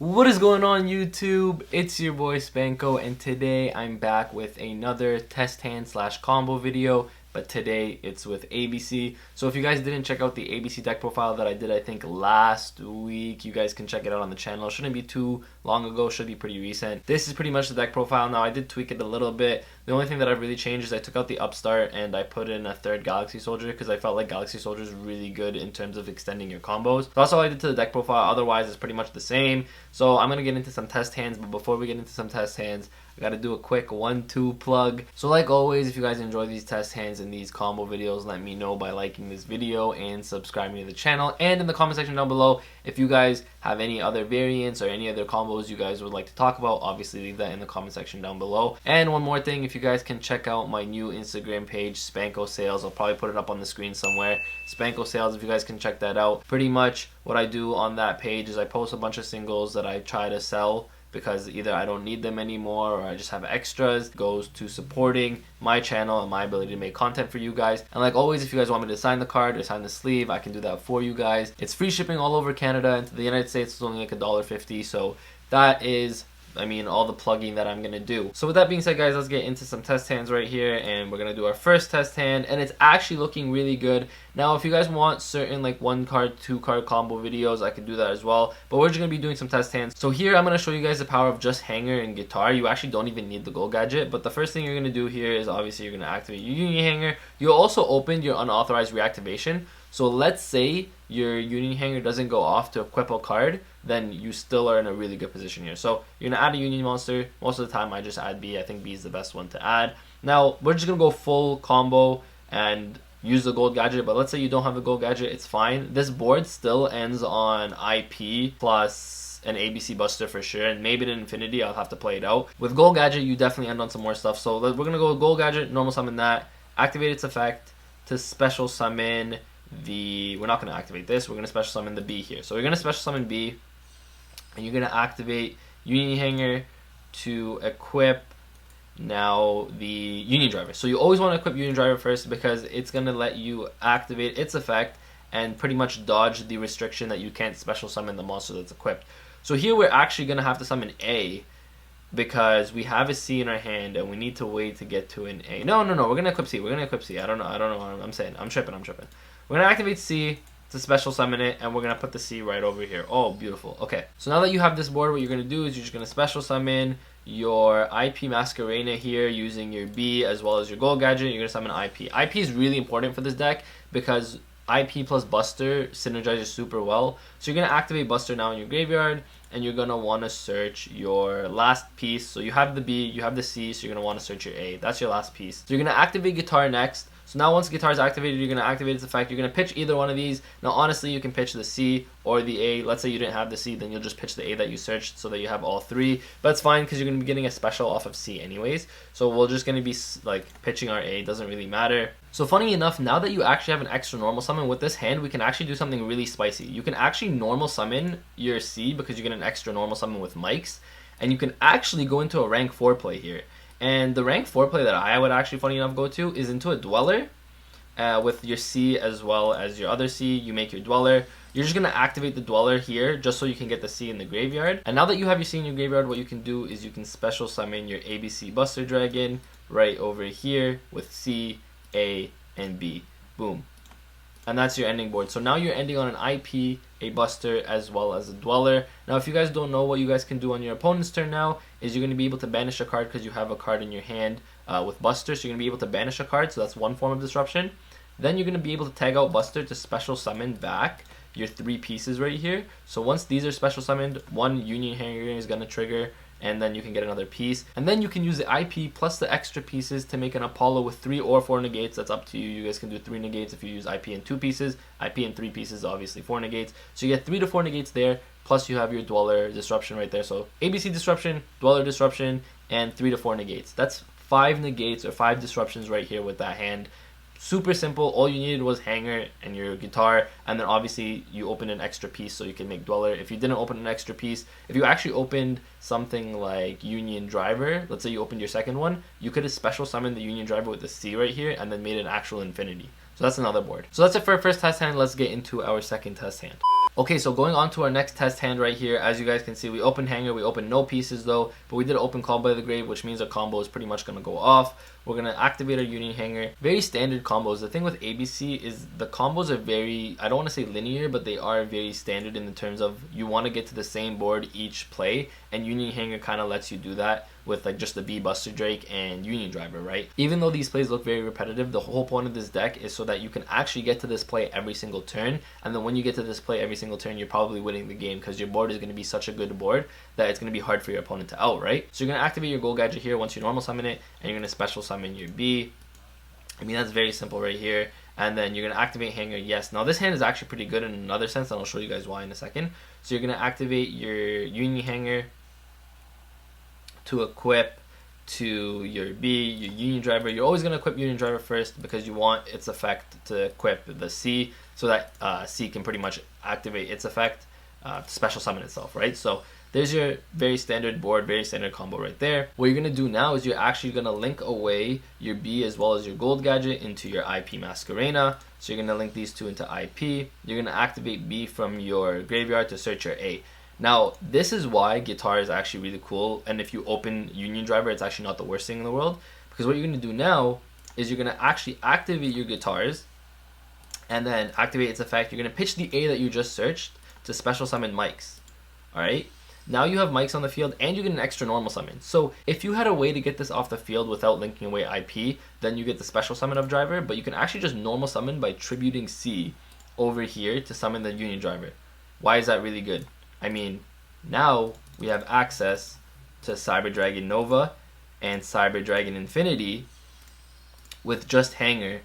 What is going on YouTube? It's your boy Spanko, and today I'm back with another test hand slash combo video, but today it's with ABC. So if you guys didn't check out the ABC deck profile that I did, I think last week, you guys can check it out on the channel. It shouldn't be too long ago, should be pretty recent. This is pretty much the deck profile. Now I did tweak it a little bit. The only thing that I've really changed is I took out the upstart and I put in a third Galaxy Soldier because I felt like Galaxy Soldier is really good in terms of extending your combos. So that's all I did to the deck profile. Otherwise, it's pretty much the same. So I'm going to get into some test hands, but before we get into some test hands, I gotta do a quick 1-2 plug. So like always, if you guys enjoy these test hands and these combo videos, let me know by liking this video and subscribing to the channel. And in the comment section down below, if you guys have any other variants or any other combos you guys would like to talk about, obviously leave that in the comment section down below. And one more thing, if you guys can check out my new Instagram page, Spanko Sales. I'll probably put it up on the screen somewhere. Spanko Sales, if you guys can check that out. Pretty much what I do on that page is I post a bunch of singles that I try to sell because either I don't need them anymore or I just have extras. It goes to supporting my channel and my ability to make content for you guys. And like always, if you guys want me to sign the card or sign the sleeve, I can do that for you guys. It's free shipping all over Canada, and to the United States it's only like $1.50. So that is, all the plugging that I'm gonna do. So with that being said, guys, let's get into some test hands right here, and we're gonna do our first test hand, and it's actually looking really good. Now if you guys want certain like 1-card, 2-card combo videos, I can do that as well, but we're just gonna be doing some test hands. So here I'm gonna show you guys the power of just hanger and guitar. You actually don't even need the gold gadget, but the first thing you're gonna do here is obviously you're gonna activate your Union Hanger. You'll also open your unauthorized reactivation. So let's say your Union Hanger doesn't go off to equip a card, then you still are in a really good position here. So you're going to add a Union monster. Most of the time I just add B. I think B is the best one to add. Now we're just going to go full combo and use the gold gadget, but let's say you don't have the gold gadget, it's fine. This board still ends on IP plus an ABC Buster for sure, and maybe an Infinity. I'll have to play it out. With gold gadget, you definitely end on some more stuff. So we're going to go with gold gadget, normal summon that, activate its effect to special summon we're not going to activate this, we're going to special summon the B here. So we're going to special summon B, and you're going to activate Union Hanger to equip now the Union Driver. So you always want to equip Union Driver first because it's going to let you activate its effect and pretty much dodge the restriction that you can't special summon the monster that's equipped. So here we're actually going to have to summon A because we have a C in our hand and we need to wait to get to an A. No, we're going to equip C. We're going to equip C. I don't know what I'm saying. I'm tripping. We're going to activate C to special summon it, and we're going to put the C right over here. Oh, beautiful. Okay, so now that you have this board, what you're going to do is you're just going to special summon your IP Masquerena here using your B as well as your gold gadget. You're going to summon IP. IP is really important for this deck because IP plus Buster synergizes super well. So you're going to activate Buster now in your graveyard, and you're going to want to search your last piece. So you have the B, you have the C, so you're going to want to search your A. That's your last piece. So you're going to activate Guitar next. So now once Guitar is activated, you're going to activate its effect. You're going to pitch either one of these. Now honestly, you can pitch the C or the A. Let's say you didn't have the C, then you'll just pitch the A that you searched so that you have all three. But it's fine because you're going to be getting a special off of C anyways. So we're just going to be like pitching our A. Doesn't really matter. So funny enough, now that you actually have an extra normal summon with this hand, we can actually do something really spicy. You can actually normal summon your C because you get an extra normal summon with Mike's. And you can actually go into a rank 4 play here. And the rank 4 play that I would actually, funny enough, go to is into a Dweller with your C as well as your other C. You make your Dweller. You're just going to activate the Dweller here just so you can get the C in the graveyard. And now that you have your C in your graveyard, what you can do is you can special summon your ABC Buster Dragon right over here with C, A, and B. Boom. And that's your ending board. So now you're ending on an IP, a Buster, as well as a Dweller. Now if you guys don't know, what you guys can do on your opponent's turn now is you're going to be able to banish a card because you have a card in your hand with Buster. So you're going to be able to banish a card, so that's one form of disruption. Then you're going to be able to tag out Buster to special summon back your 3 pieces right here. So once these are special summoned, one Union Hanger is going to trigger, and then you can get another piece. And then you can use the IP plus the extra pieces to make an Apollo with 3 or 4 negates. That's up to you. You guys can do 3 negates if you use IP in 2 pieces. IP in 3 pieces, obviously 4 negates. So you get 3 to 4 negates there, plus you have your Dweller Disruption right there. So ABC Disruption, Dweller Disruption, and 3 to 4 negates. That's 5 negates or 5 disruptions right here with that hand. Super simple. All you needed was Hanger and your guitar, and then obviously you open an extra piece so you can make Dweller. If you didn't open an extra piece, if you actually opened something like Union Driver, let's say you opened your second one, you could have special summoned the Union Driver with the C right here and then made an actual Infinity. So that's another board. So that's it for our first test hand. Let's get into our second test hand. Okay, so going on to our next test hand right here, as you guys can see, we opened Hanger, we opened no pieces though, but we did open Call by the Grave, which means our combo is pretty much going to go off. We're going to activate our Union Hanger. Very standard combos. The thing with ABC is the combos are very, I don't want to say linear, but they are very standard in the terms of you want to get to the same board each play, and Union Hanger kind of lets you do that with like just the B Buster Drake and Union Driver, right? Even though these plays look very repetitive, the whole point of this deck is so that you can actually get to this play every single turn, and then when you get to this play every single turn, you're probably winning the game because your board is going to be such a good board that it's going to be hard for your opponent to out, right? So you're going to activate your Gold Gadget here once you normal summon it, and you're going to special summon your B. I mean, that's very simple right here. And then you're going to activate Hanger, yes. Now this hand is actually pretty good in another sense, and I'll show you guys why in a second. So you're going to activate your Union Hanger to equip to your B, your Union Driver. You're always going to equip Union Driver first because you want its effect to equip the C, so that C can pretty much activate its effect to special summon itself, right? So there's your very standard board, very standard combo right there. What you're going to do now is you're actually going to link away your B as well as your Gold Gadget into your IP Masquerena. So you're going to link these two into IP. You're going to activate B from your graveyard to search your A. Now, this is why Guitar is actually really cool, and if you open Union Driver, it's actually not the worst thing in the world, because what you're going to do now is you're going to actually activate your guitars, and then activate its effect. You're going to pitch the A that you just searched to special summon mics, alright? Now you have mics on the field, and you get an extra normal summon. So if you had a way to get this off the field without linking away IP, then you get the special summon of Driver, but you can actually just normal summon by tributing C over here to summon the Union Driver. Why is that really good? I mean, now we have access to Cyber Dragon Nova and Cyber Dragon Infinity with just Hanger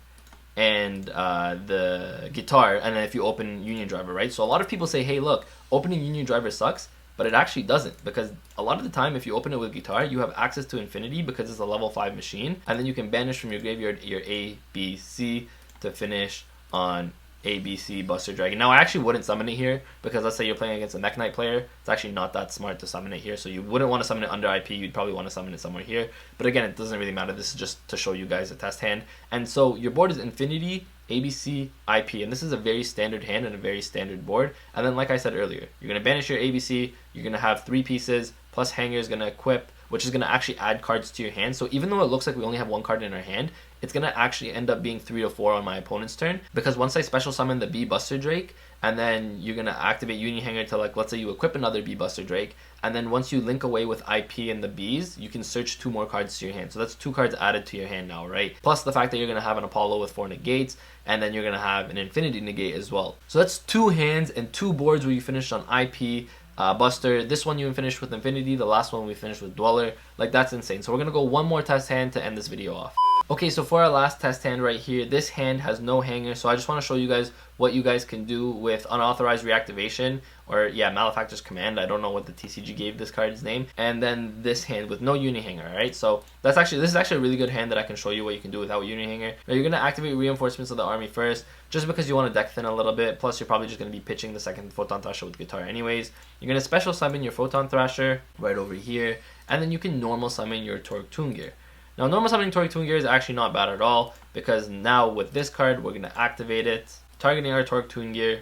and the guitar, and then if you open Union Driver, right? So a lot of people say, hey, look, opening Union Driver sucks, but it actually doesn't, because a lot of the time if you open it with guitar, you have access to Infinity because it's a level 5 machine, and then you can banish from your graveyard your A, B, C to finish on ABC Buster Dragon. Now I actually wouldn't summon it here because let's say you're playing against a Mech Knight player, it's actually not that smart to summon it here, so you wouldn't want to summon it under IP, you'd probably want to summon it somewhere here, but again, it doesn't really matter. This is just to show you guys a test hand. And so your board is Infinity, ABC, IP, and this is a very standard hand and a very standard board. And then like I said earlier, you're going to banish your ABC, you're going to have 3 pieces, plus Hanger is going to equip, which is going to actually add cards to your hand. So even though it looks like we only have 1 card in our hand, it's going to actually end up being 3 to 4 on my opponent's turn, because once I special summon the B Buster Drake, and then you're going to activate Union Hanger to, like, let's say you equip another B Buster Drake, and then once you link away with IP and the Bs, you can search 2 more cards to your hand. So that's 2 cards added to your hand now, right? Plus the fact that you're going to have an Apollo with 4 negates, and then you're going to have an Infinity negate as well. So that's 2 hands and 2 boards where you finished on IP, Buster. This one you finished with Infinity, the last one we finished with Dweller. Like, that's insane. So we're going to go one more test hand to end this video off. Okay, so for our last test hand right here, this hand has no Hanger, so I just want to show you guys what you guys can do with unauthorized reactivation, or yeah, Malefactor's Command. I don't know what the TCG gave this card's name. And then this hand with no Union Hanger, alright? So this is actually a really good hand that I can show you what you can do without Union Hanger. Now you're going to activate Reinforcements of the Army first, just because you want to deck thin a little bit, plus you're probably just going to be pitching the second Photon Thrasher with guitar anyways. You're going to special summon your Photon Thrasher right over here, and then you can normal summon your Torque Toon Gear. Now, normal summoning Torque Toon Gear is actually not bad at all, because now with this card, we're going to activate it, targeting our Torque Toon Gear,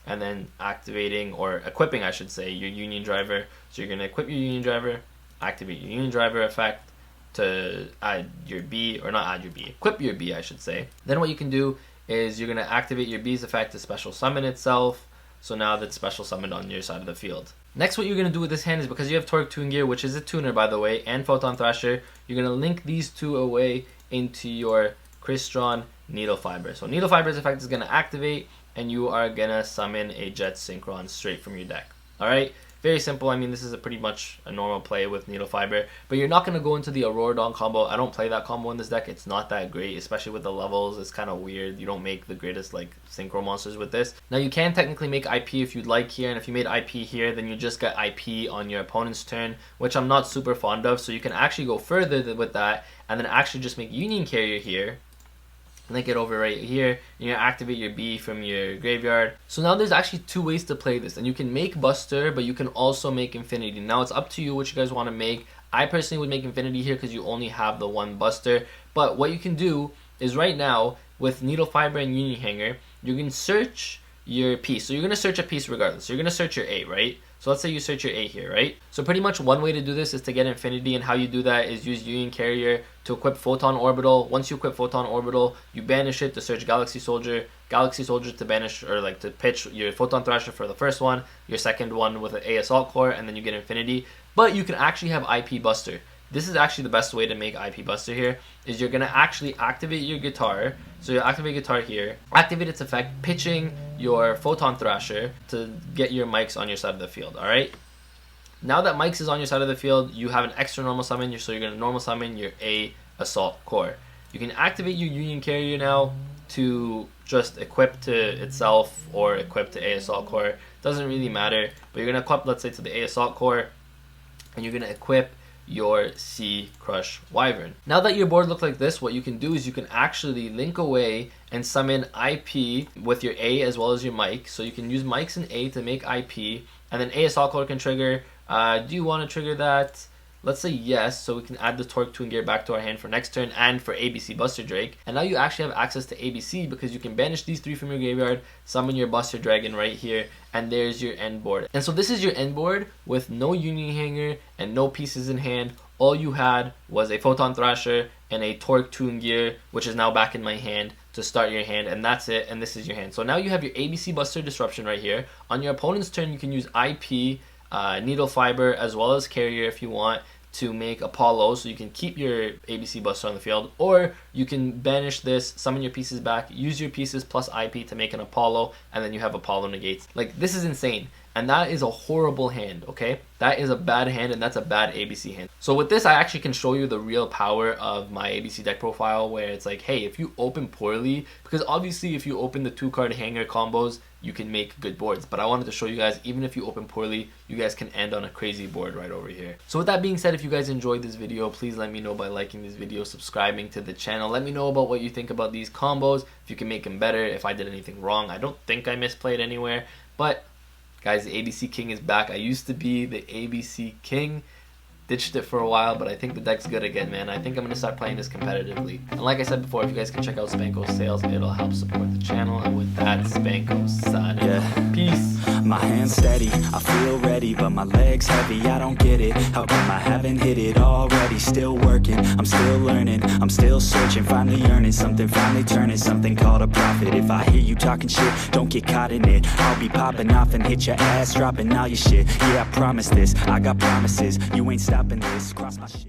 and then activating, or equipping, I should say, your Union Driver. So you're going to equip your Union Driver, activate your Union Driver effect to add your B, or not add your B, equip your B, I should say. Then what you can do is you're going to activate your B's effect to special summon itself, so now that's special summoned on your side of the field. Next, what you're going to do with this hand is, because you have Torque Toon Gear, which is a tuner by the way, and Photon Thrasher, you're going to link these 2 away into your Crystron Needle Fiber. So Needle Fiber's effect is going to activate, and you are going to summon a Jet Synchron straight from your deck. Alright? Very simple. I mean, this is pretty much a normal play with Needle Fiber, but you're not going to go into the Aurora Dawn combo. I don't play that combo in this deck. It's not that great, especially with the levels. It's kind of weird. You don't make the greatest like synchro monsters with this. Now you can technically make IP if you'd like here, and if you made IP here, then you just get IP on your opponent's turn, which I'm not super fond of. So you can actually go further with that, and then actually just make Union Carrier here, link it over right here, and you activate your B from your graveyard. So now there's actually 2 ways to play this, and you can make Buster, but you can also make Infinity. Now it's up to you what you guys want to make. I personally would make Infinity here because you only have the 1 Buster, but what you can do is right now with Needle Fiber and Union Hanger, you can search your piece. So you're going to search a piece regardless. So you're going to search your A, right? So let's say you search your A here, right? So pretty much one way to do this is to get infinity, and how you do that is use Union Carrier to equip Photon Orbital. Once you equip Photon Orbital, you banish it to search Galaxy Soldier to banish, or like to pitch your Photon Thrasher for the first one, your second one with an A Assault Core, and then you get infinity. But you can actually have IP Buster. This is actually the best way to make IP Buster here, is you're going to actually activate your guitar. So you activate guitar here, activate its effect, pitching your Photon Thrasher to get your mics on your side of the field, alright? Now that mics is on your side of the field, you have an extra normal summon, so you're going to normal summon your A Assault Core. You can activate your Union Carrier now to just equip to itself or equip to A Assault Core. Doesn't really matter, but you're going to equip, let's say, to the A Assault Core, and you're going to equip your C Crush Wyvern. Now that your board looks like this, what you can do is you can actually link away and summon IP with your A as well as your mic. So you can use mics and A to make IP, and then A Assault Core can trigger. Do you want to trigger that? Let's say yes, so we can add the Torque Tune Gear back to our hand for next turn and for ABC Buster Drake. And now you actually have access to ABC because you can banish these 3 from your graveyard, summon your Buster Dragon right here, and there's your end board. And so this is your end board with no Union Hanger and no pieces in hand. All you had was a Photon Thrasher and a Torque Tune Gear, which is now back in my hand to start your hand, and that's it, and this is your hand. So now you have your ABC Buster Disruption right here. On your opponent's turn, you can use IP, Needle Fiber, as well as Carrier if you want, to make Apollo, so you can keep your ABC Buster on the field, or you can banish this, summon your pieces back, use your pieces plus IP to make an Apollo, and then you have Apollo negates. Like, this is insane, and that is a horrible hand, okay? That is a bad hand, and that's a bad ABC hand. So with this, I actually can show you the real power of my ABC deck profile, where it's like, hey, if you open poorly, because obviously if you open the 2-card hanger combos, you can make good boards, but I wanted to show you guys, even if you open poorly, you guys can end on a crazy board right over here. So with that being said, if you guys enjoyed this video, please let me know by liking this video, subscribing to the channel. Let me know about what you think about these combos, if you can make them better, if I did anything wrong. I don't think I misplayed anywhere, but guys, the ABC King is back. I used to be the ABC King. Ditched it for a while, but I think the deck's good again, man. I think I'm going to start playing this competitively. And like I said before, if you guys can check out Spanko's sales, it'll help support the channel. And with that, Spanko signing. Yeah. Peace. My hands steady, I feel ready, but my legs heavy, I don't get it. How come I haven't hit it already? Still working, I'm still learning, I'm still searching, finally earning something, finally turning something called a profit. If I hear you talking shit, don't get caught in it. I'll be popping off and hit your ass, dropping all your shit. Yeah, I promise this, I got promises, you ain't stopping this, cross my shit.